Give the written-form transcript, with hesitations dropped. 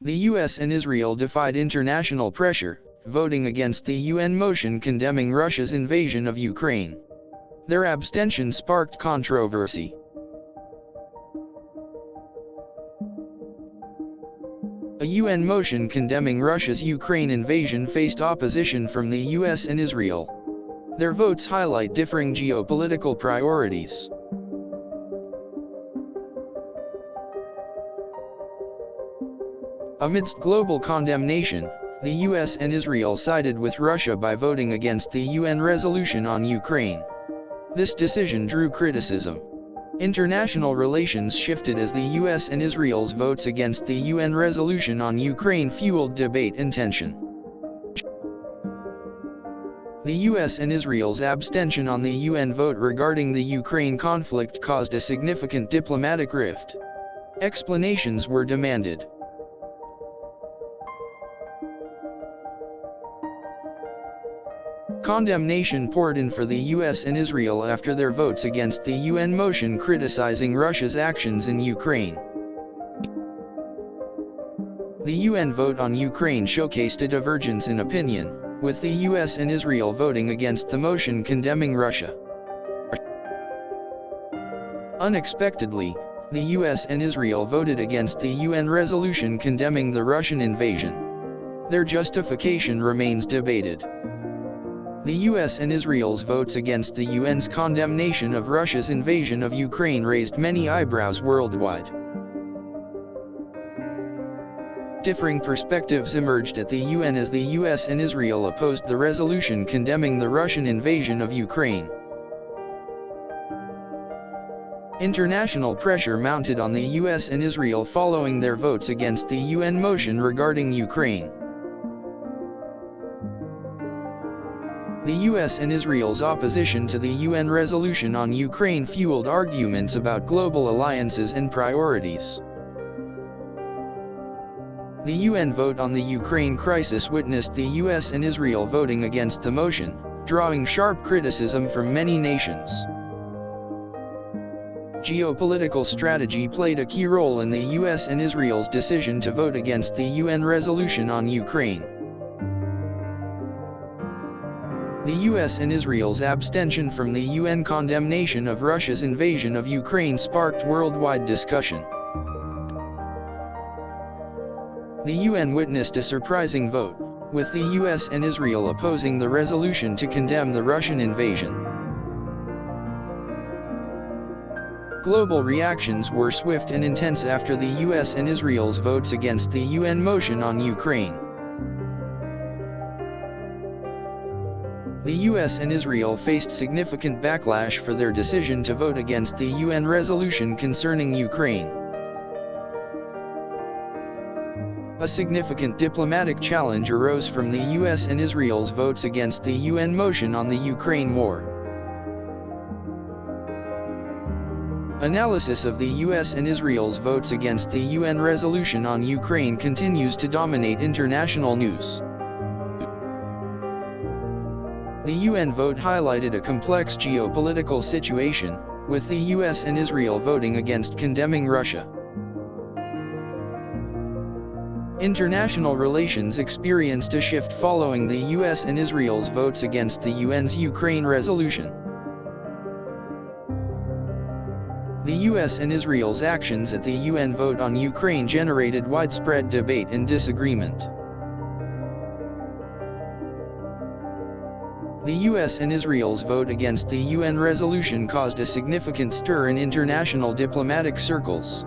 The US and Israel defied international pressure, voting against the UN motion condemning Russia's invasion of Ukraine. Their abstention sparked controversy. A UN motion condemning Russia's Ukraine invasion faced opposition from the US and Israel. Their votes highlight differing geopolitical priorities. Amidst global condemnation, the US and Israel sided with Russia by voting against the UN resolution on Ukraine. This decision drew criticism. International relations shifted as the US and Israel's votes against the UN resolution on Ukraine fueled debate and tension. The US and Israel's abstention on the UN vote regarding the Ukraine conflict caused a significant diplomatic rift. Explanations were demanded. Condemnation poured in for the US and Israel after their votes against the UN motion criticizing Russia's actions in Ukraine. The UN vote on Ukraine showcased a divergence in opinion, with the US and Israel voting against the motion condemning Russia. Unexpectedly, the US and Israel voted against the UN resolution condemning the Russian invasion. Their justification remains debated. The US and Israel's votes against the UN's condemnation of Russia's invasion of Ukraine raised many eyebrows worldwide. Differing perspectives emerged at the UN as the US and Israel opposed the resolution condemning the Russian invasion of Ukraine. International pressure mounted on the US and Israel following their votes against the UN motion regarding Ukraine. The US and Israel's opposition to the UN resolution on Ukraine fueled arguments about global alliances and priorities. The UN vote on the Ukraine crisis witnessed the US and Israel voting against the motion, drawing sharp criticism from many nations. Geopolitical strategy played a key role in the US and Israel's decision to vote against the UN resolution on Ukraine. The US and Israel's abstention from the UN condemnation of Russia's invasion of Ukraine sparked worldwide discussion. The UN witnessed a surprising vote, with the US and Israel opposing the resolution to condemn the Russian invasion. Global reactions were swift and intense after the US and Israel's votes against the UN motion on Ukraine. The US and Israel faced significant backlash for their decision to vote against the UN resolution concerning Ukraine. A significant diplomatic challenge arose from the US and Israel's votes against the UN motion on the Ukraine war. Analysis of the US and Israel's votes against the UN resolution on Ukraine continues to dominate international news. The UN vote highlighted a complex geopolitical situation, with the US and Israel voting against condemning Russia. International relations experienced a shift following the US and Israel's votes against the UN's Ukraine resolution. The US and Israel's actions at the UN vote on Ukraine generated widespread debate and disagreement. The US and Israel's vote against the UN resolution caused a significant stir in international diplomatic circles.